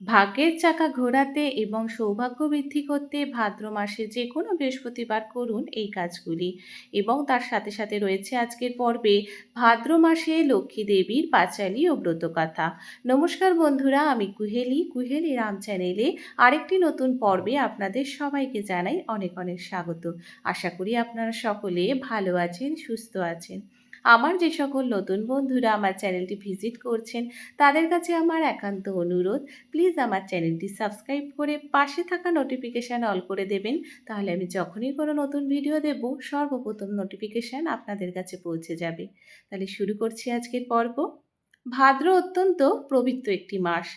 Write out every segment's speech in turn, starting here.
ভাগ্যের চাকা ঘোরাতে এবং সৌভাগ্য বৃদ্ধি করতে ভাদ্র মাসে যে কোনো বৃহস্পতিবার করুন এই কাজগুলি। এবং তার সাথে সাথে রয়েছে আজকের পর্বে ভাদ্র মাসে লক্ষ্মী দেবীর পাঁচালী ও ব্রতকথা। নমস্কার বন্ধুরা, আমি কুহেলি রাম চ্যানেলে আরেকটি নতুন পর্বে আপনাদের সবাইকে জানাই অনেক অনেক স্বাগত। আশা করি আপনারা সকলে ভালো আছেন, সুস্থ আছেন। আমার যে সকল নতুন বন্ধুরা আমার চ্যানেলটি ভিজিট করছেন তাদের কাছে আমার একান্ত অনুরোধ, প্লিজ আমার চ্যানেলটি সাবস্ক্রাইব করে পাশে থাকা নোটিফিকেশান অল করে দেবেন। তাহলে আমি যখনই কোনো নতুন ভিডিও দেব সর্বপ্রথম নোটিফিকেশান আপনাদের কাছে পৌঁছে যাবে। তাহলে শুরু করছি আজকের পর্ব। ভাদ্র অত্যন্ত পবিত্র একটি মাস।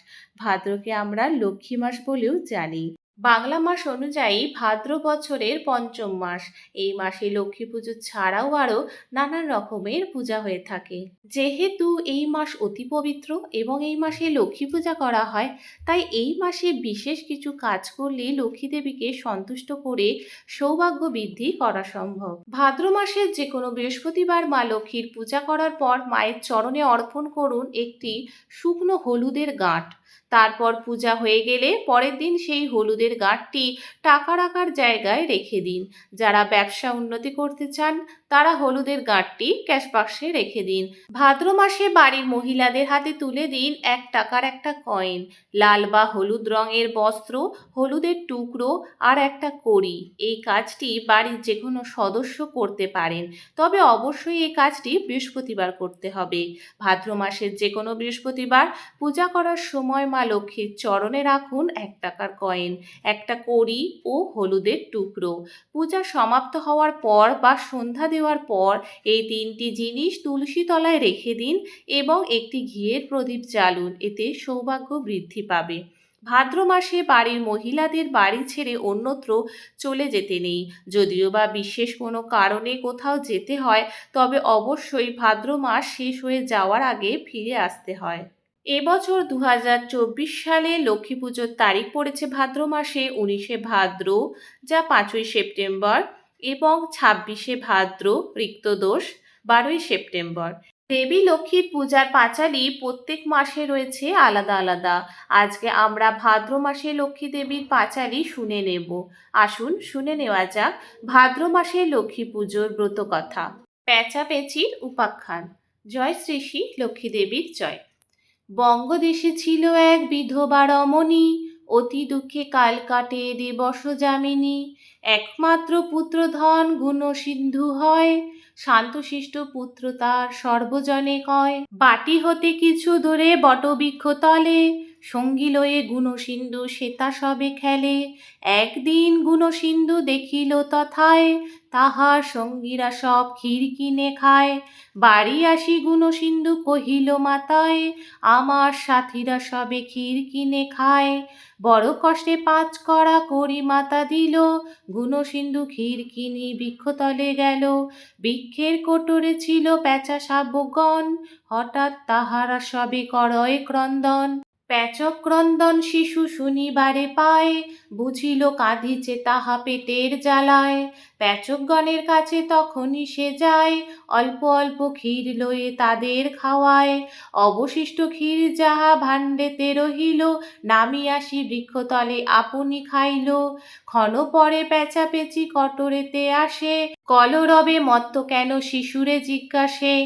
ভাদ্রকে আমরা লক্ষ্মী মাস বলেও জানি। বাংলা মাস অনুযায়ী ভাদ্র বছরের পঞ্চম মাস। এই মাসে লক্ষ্মী পুজো ছাড়াও আরও নানান রকমের পূজা হয়ে থাকে। যেহেতু এই মাস অতি পবিত্র এবং এই মাসে লক্ষ্মী পূজা করা হয়, তাই এই মাসে বিশেষ কিছু কাজ করলে লক্ষ্মী দেবীকে সন্তুষ্ট করে সৌভাগ্য বৃদ্ধি করা সম্ভব। ভাদ্র মাসের যে কোনো বৃহস্পতিবার মা লক্ষ্মীর পূজা করার পর মায়ের চরণে অর্পণ করুন একটি শুকনো হলুদের গাঁট। তারপর পূজা হয়ে গেলে পরের দিন সেই হলুদের গাঁটটি টাকা রাখার জায়গায় রেখে দিন। যারা ব্যবসা উন্নতি করতে চান তারা হলুদের গাঁটটি ক্যাশ বাক্সে রেখে দিন। ভাদ্র মাসে বাড়ির মহিলাদের হাতে তুলে দিন 1 টাকার একটা কয়েন, লাল বা হলুদ রঙের বস্ত্র, হলুদের টুকরো আর একটা কড়ি। এই কাজটি বাড়ির যে কোনো সদস্য করতে পারেন, তবে অবশ্যই এই কাজটি বৃহস্পতিবার করতে হবে। ভাদ্র মাসের যে কোনো বৃহস্পতিবার পূজা করার সময় মা লক্ষ্মীর চরণে রাখুন 1 টাকার কয়েন, একটা কড়ি ও হলুদের টুকরো। পূজা সমাপ্ত হওয়ার পর বা সন্ধ্যা দেওয়ার পর এই তিনটি জিনিস তুলসী তলায় রেখে দিন এবং একটি ঘিয়ের প্রদীপ জ্বালুন। এতে সৌভাগ্য বৃদ্ধি পাবে। ভাদ্র মাসে বাড়ির মহিলাদের বাড়ি ছেড়ে অন্যত্র চলে যেতে নেই। যদিও বা বিশেষ কোনো কারণে কোথাও যেতে হয়, তবে অবশ্যই ভাদ্র মাস শেষ হয়ে যাওয়ার আগে ফিরে আসতে হয়। এবছর 2024 সালে লক্ষ্মী পুজোর তারিখ পড়েছে ভাদ্র মাসে 19শে ভাদ্র, যা 5ই সেপ্টেম্বর, এবং 26শে ভাদ্র রিক্তদোষ 12ই সেপ্টেম্বর। দেবী লক্ষ্মীর পূজার পাঁচালী প্রত্যেক মাসে রয়েছে আলাদা আলাদা। আজকে আমরা ভাদ্র মাসে লক্ষ্মী দেবীর পাঁচালী শুনে নেব। আসুন শুনে নেওয়া যাক ভাদ্র মাসে লক্ষ্মী পুজোর ব্রতকথা। পেঁচাপেচির উপাখ্যান। জয় শ্রী শ্রী লক্ষ্মী দেবীর জয়। বঙ্গদেশে ছিল এক বিধবা রমণী, অতি দুঃখে কাল কাটে দিবস যামিনী। একমাত্র পুত্রধন গুণসিন্ধু হয়, শান্তশিষ্ট পুত্র তার সর্বজনে কয়। বাটি হতে কিছু দূরে বটবৃক্ষ তলে, সঙ্গী লয়ে গুণসিন্ধু শ্বেতা সবে খেলে। একদিন গুণসিন্ধু দেখিল তথায়, তাহার সঙ্গীরা সব ক্ষীর কিনে খায়। বাড়ি আসি গুণসিন্ধু কহিল মাতায়, আমার সাথীরা সবে ক্ষীর কিনে খায়। বড় কষ্টে 5 কড়া করি মাতা দিল, গুণসিন্ধু ক্ষীর কিনি বৃক্ষতলে গেল। বৃক্ষের কোটরে ছিল পেঁচা শাবকগণ, হঠাৎ তাহারা সবে করয় ক্রন্দন। পেচক ক্রন্দন শিশু শুনিবারে পায়, বুঝিল কাঁদিছে তাহা পেটের জ্বালায়। পেচকগণের কাছে তখনই সে যায়, অল্প অল্প ক্ষীর লয়ে তাদের খাওয়ায়। অবশিষ্ট ক্ষীর যাহা ভাণ্ডেতে রহিল, নামি আসি বৃক্ষতলে আপনি খাইল। ক্ষণ পরে পেঁচাপেচি কটরেতে আসে, কলরবে মত্ত কেন শিশুরে জিজ্ঞাসে।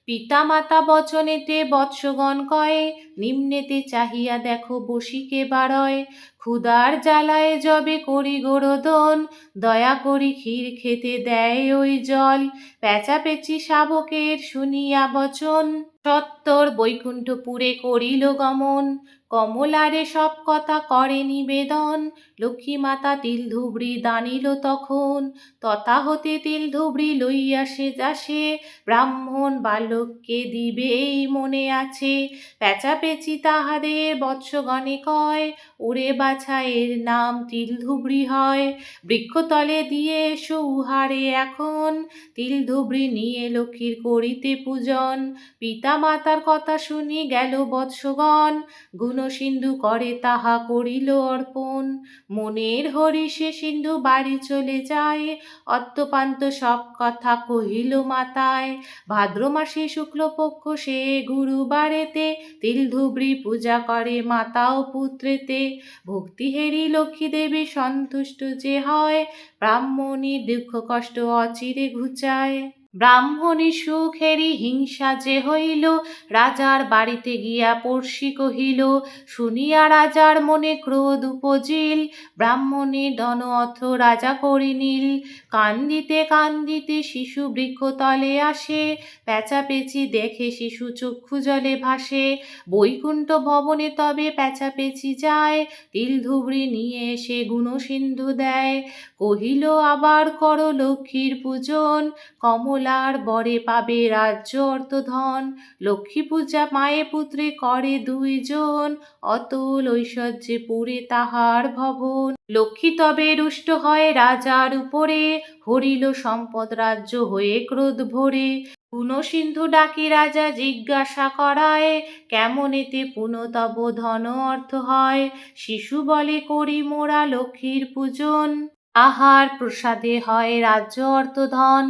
পিতা মাতা বচনেতে বৎসগণ কয়ে, নিম্নেতে চাহিয়া দেখো বসিকে বারয়। ক্ষুধার জ্বালায় যবে করি গোরোদন, দয়া করি ক্ষীর খেতে দেয় ওই জল। পেঁচাপেচি শাবকের শুনিয়া বচন, সত্বর বৈকুণ্ঠপুরে করিল গমন। কমলারে সব কথা করে নিবেদন, লক্ষ্মী মাতা তিল ধুবড়ি দানিল তখন। তথা হতে তিল ধুবড়ি লইয়া সে যাসে, ব্রাহ্মণ বালককে দিবে এই মনে আছে। পেঁচাপেচি তাহাদের বৎসগণে কয়, ওরে বাছা এর নাম তিল ধুবড়ি হয়। বৃক্ষতলে দিয়ে এসো উহারে এখন, তিল ধুবড়ি নিয়ে লক্ষ্মীর করিতে পূজন। পিতা মাতার কথা শুনি গেল বৎসগণ, গুণ গুণসিন্ধু করে তাহা করিল অর্পণ। মনের হরিষে সিন্ধু বাড়ি চলে যায়, অত্যপান্ত সব কথা কহিল মাতায়। ভাদ্র মাসে শুক্লপক্ষ সে গুরুবারেতে, তিল ধুবড়ি পূজা করে মাতা ও পুত্রেতে। ভক্তি হেরি লক্ষ্মী দেবী সন্তুষ্ট যে হয়, ব্রাহ্মণীর দুঃখ কষ্ট অচিরে ঘুচায়। ব্রাহ্মণী সুখেরি হিংসা যে হইল, রাজার বাড়িতে গিয়া পড়শি কহিল। শুনিয়া রাজার মনে ক্রোধ উপজিল, ব্রাহ্মণীর ধন অর্থ রাজা করিনিল। কান্দিতে কান্দিতে শিশু বৃক্ষতলে আসে, পেঁচাপেচি দেখে শিশু চক্ষু জলে ভাসে। বৈকুণ্ঠ ভবনে তবে পেঁচাপেচি যায়, তিল ধুবড়ি নিয়ে এসে গুণসিন্ধু দেয়। কহিল আবার কর লক্ষ্মীর পূজন, কমলার বরে পাবে রাজ্য অর্থ ধন। লক্ষ্মী পূজা মায়ে পুত্রে করে দুইজন, অতুল ঐশ্বর্যে পুরে তাহার ভবন। লক্ষ্মী তবে রুষ্ট হয় রাজার উপরে, হরিল সম্পদ রাজ্য হয়ে ক্রোধ ভরে। গুণসিন্ধু ডাকি রাজা জিজ্ঞাসা করায়, কেমন এতে পুন তব ধন অর্থ হয়। শিশু বলে করি মোরা লক্ষ্মীর পূজন, আহার প্রসাদে হয় রাজ্য অর্থ ধন।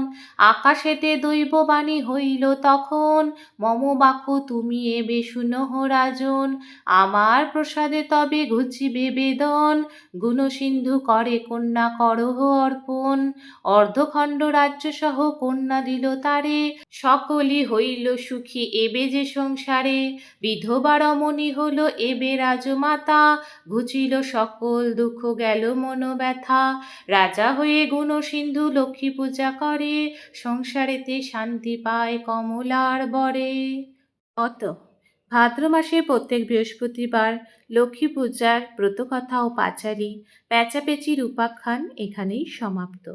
আকাশেতে দৈববাণী হইল তখন, মম বাক্য তুমি এবে শুনহ রাজন। আমার প্রসাদে তবে ঘুচিবে বেদন, গুণসিন্ধু করে কন্যা করহ অর্পণ। অর্ধখণ্ড রাজ্য সহ কন্যা দিল তারে, সকলই হইল সুখী এবে যে সংসারে। বিধবা রমণী হল এবে রাজমাতা, ঘুচিল সকল দুঃখ গেল মন ব্যথা। রাজা হয়ে গুণসিন্ধু লক্ষ্মী পূজা করে, সংসারেতে শান্তি পায় কমলার বরে। অত ভাদ্র মাসে প্রত্যেক বৃহস্পতিবার লক্ষ্মী পূজার ব্রতকথা ও পাঁচালী পেঁচাপেচির উপাখ্যান এখানেই সমাপ্ত।